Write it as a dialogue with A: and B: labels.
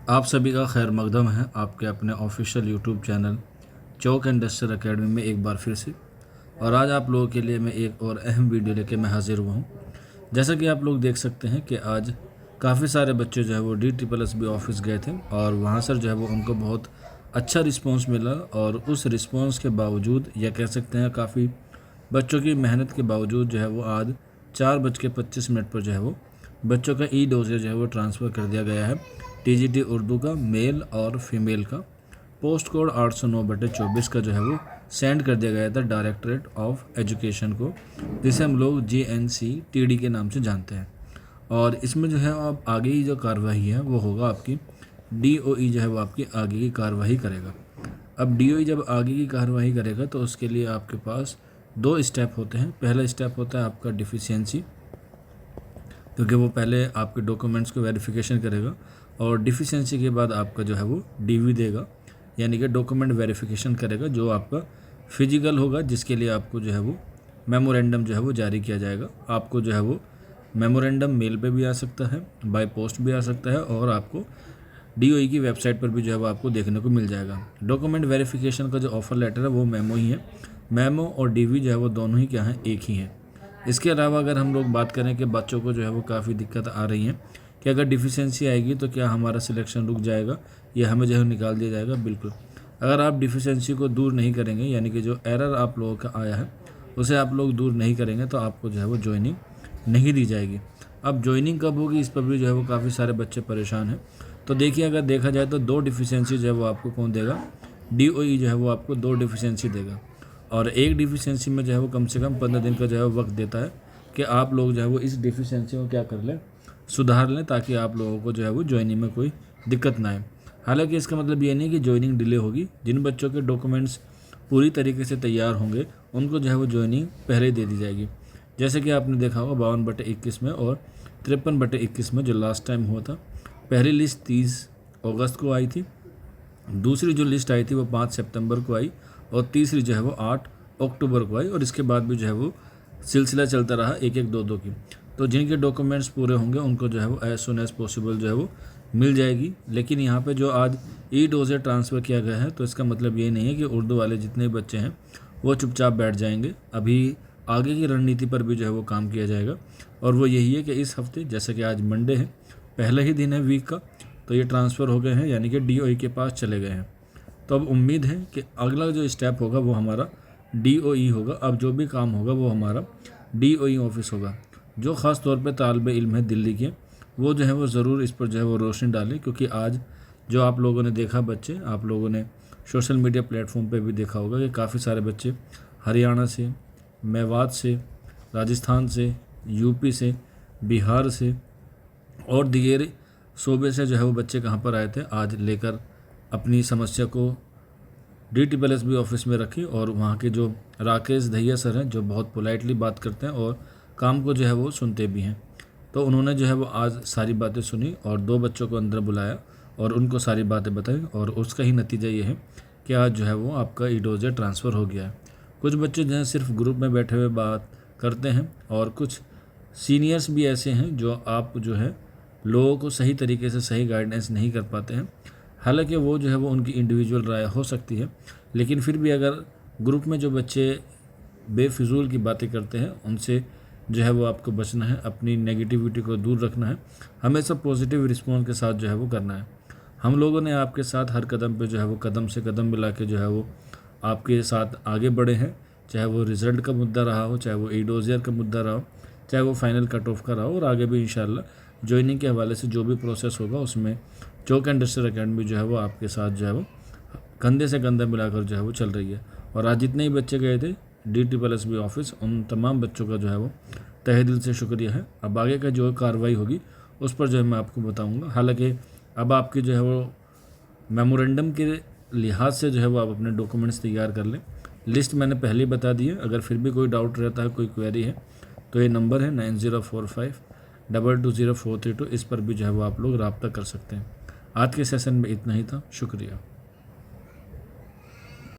A: आप सभी का खैर मकदम है आपके अपने ऑफिशियल यूट्यूब चैनल चौक इंडस्ट्रियल एकेडमी में एक बार फिर से। और आज आप लोगों के लिए मैं एक और अहम वीडियो लेके मैं हाजिर हुआ हूँ। जैसा कि आप लोग देख सकते हैं कि आज काफ़ी सारे बच्चे जो है वो DSSB ऑफिस गए थे और वहाँ सर जो है वो उनको बहुत अच्छा रिस्पॉन्स मिला। और उस रिस्पॉन्स के बावजूद या कह सकते हैं काफ़ी बच्चों की मेहनत के बावजूद जो है वो आज 4:25 पर जो है वो बच्चों का डोज़र जो है वो ट्रांसफ़र कर दिया गया है। TGT उर्दू का मेल और फीमेल का पोस्ट कोड 809/24 का जो है वो सेंड कर दिया गया था डायरेक्टरेट ऑफ एजुकेशन को, जिसे हम लोग GNCTD के नाम से जानते हैं। और इसमें जो है अब आगे की जो कार्रवाई है वो होगा आपकी DOE जो है वो आपकी आगे की कार्रवाई करेगा। अब DOE जब आगे की कार्रवाई करेगा तो उसके लिए आपके पास 2 स्टेप होते हैं। पहला स्टेप होता है आपका डिफिशियंसी, क्योंकि वो पहले आपके डॉक्यूमेंट्स को वेरिफिकेशन करेगा और डिफिशियंसी के बाद आपका जो है वो DV देगा, यानी कि डॉक्यूमेंट वेरिफिकेशन करेगा, जो आपका फिजिकल होगा, जिसके लिए आपको जो है वो मेमोरेंडम जो है वो जारी किया जाएगा। आपको जो है वो मेमोरेंडम मेल पे भी आ सकता है, बाय पोस्ट भी आ सकता है और आपको DOE की वेबसाइट पर भी जो है वो आपको देखने को मिल जाएगा। डॉक्यूमेंट वेरिफिकेशन का जो ऑफ़र लेटर है वो मेमो ही है। मेमो और DV जो है वो दोनों ही क्या हैं, एक ही हैं। इसके अलावा अगर हम लोग बात करें कि बच्चों को जो है वो काफ़ी दिक्कत आ रही है कि अगर डिफिशियंसी आएगी तो क्या हमारा सिलेक्शन रुक जाएगा या हमें जो है निकाल दिया जाएगा। बिल्कुल, अगर आप डिफिशियंसी को दूर नहीं करेंगे, यानी कि जो एरर आप लोगों का आया है उसे आप लोग दूर नहीं करेंगे, तो आपको जो है वो ज्वाइनिंग नहीं दी जाएगी। अब ज्वाइनिंग कब होगी, इस पर भी जो है वो काफ़ी सारे बच्चे परेशान हैं। तो देखिए, अगर देखा जाए तो 2 डिफिशियंसी जो है वो आपको कौन देगा, DOE जो है वो आपको 2 डिफिशियंसी देगा। और एक डिफिशियंसी में जो है वो कम से कम 15 दिन का जो है वक्त देता है कि आप लोग जो है वो इस डिफिशियंसी को क्या कर लें, सुधार लें, ताकि आप लोगों को जो है वो ज्वाइनिंग में कोई दिक्कत ना आए। हालांकि इसका मतलब ये नहीं कि ज्वाइनिंग डिले होगी। जिन बच्चों के डॉक्यूमेंट्स पूरी तरीके से तैयार होंगे उनको जो है वो ज्वाइनिंग पहले दे दी जाएगी। जैसे कि आपने देखा होगा 52/21 में और 53/21 में जो लास्ट टाइम हुआ था। पहली लिस्ट 30 अगस्त को आई थी, दूसरी जो लिस्ट आई थी वो 5 सितंबर को आई और तीसरी जो है वो 8 अक्टूबर को आई। और इसके बाद भी जो है वो सिलसिला चलता रहा, एक एक दो दो की। तो जिनके डॉक्यूमेंट्स पूरे होंगे उनको जो है वो एज सुन एज पॉसिबल जो है वो मिल जाएगी। लेकिन यहाँ पे जो आज डोज़र ट्रांसफ़र किया गया है तो इसका मतलब ये नहीं है कि उर्दू वाले जितने बच्चे हैं वो चुपचाप बैठ जाएंगे। अभी आगे की रणनीति पर भी जो है वो काम किया जाएगा और वो यही है कि इस हफ्ते, जैसे कि आज मंडे है, पहला ही दिन है वीक का, तो ये ट्रांसफ़र हो गए हैं, यानी कि DOE के पास चले गए हैं। तो अब उम्मीद है कि अगला जो स्टेप होगा वो हमारा DOE होगा। अब जो भी काम होगा वो हमारा DOE ऑफिस होगा। जो ख़ास तौर पे तालिब इल्म है दिल्ली के, वो जो है वो ज़रूर इस पर जो है वो रोशनी डालें, क्योंकि आज जो आप लोगों ने देखा बच्चे, आप लोगों ने सोशल मीडिया प्लेटफॉर्म पे भी देखा होगा कि काफ़ी सारे बच्चे हरियाणा से, मेवात से, राजस्थान से, UP से, बिहार से और दीगर सूबे से जो है वो बच्चे कहाँ पर आए थे आज लेकर अपनी समस्या को DSSB ऑफिस में रखी। और वहाँ के जो राकेश दहिया सर हैं, जो बहुत पोलाइटली बात करते हैं और काम को जो है वो सुनते भी हैं, तो उन्होंने जो है वो आज सारी बातें सुनी और 2 बच्चों को अंदर बुलाया और उनको सारी बातें बताई। और उसका ही नतीजा ये है कि आज जो है वो आपका डोज़र ट्रांसफ़र हो गया है। कुछ बच्चे जो हैं सिर्फ ग्रुप में बैठे हुए बात करते हैं और कुछ सीनियर्स भी ऐसे हैं जो आप जो है लोगों को सही तरीके से सही गाइडेंस नहीं कर पाते हैं। हालांकि वो जो है वो उनकी इंडिविजुअल राय हो सकती है, लेकिन फिर भी अगर ग्रुप में जो बच्चे बेफिजूल की बातें करते हैं उनसे जो है वो आपको बचना है, अपनी नेगेटिविटी को दूर रखना है, हमेशा पॉजिटिव रिस्पॉन्स के साथ जो है वो करना है। हम लोगों ने आपके साथ हर कदम पे जो है वो कदम से कदम मिला के जो है वो आपके साथ आगे बढ़े हैं, चाहे वो रिज़ल्ट का मुद्दा रहा हो, चाहे वो डोज़र का मुद्दा रहा हो, चाहे वो फाइनल कट ऑफ का रहा हो, और आगे भी इंशाल्लाह ज्वाइनिंग के हवाले से जो भी प्रोसेस होगा उसमें चौक इंडस्ट्रियल एकेडमी जो है वो आपके साथ जो है वो कंधे से कंधा मिलाकर जो है वो चल रही है। और आज जितने ही बच्चे गए थे DSSB ऑफिस, उन तमाम बच्चों का जो है वो तहे दिल से शुक्रिया है। अब आगे का जो कार्रवाई होगी उस पर जो है मैं आपको बताऊंगा। हालांकि अब आपकी जो है वो मेमोरेंडम के लिहाज से जो है वो आप अपने डॉक्यूमेंट्स तैयार कर लें। लिस्ट मैंने पहले ही बता दी है। अगर फिर भी कोई डाउट रहता है, कोई क्वेरी है, तो ये नंबर है 9045220432। इस पर भी जो है वो आप लोग रब्ता कर सकते हैं। आज के सेशन में इतना ही था। शुक्रिया।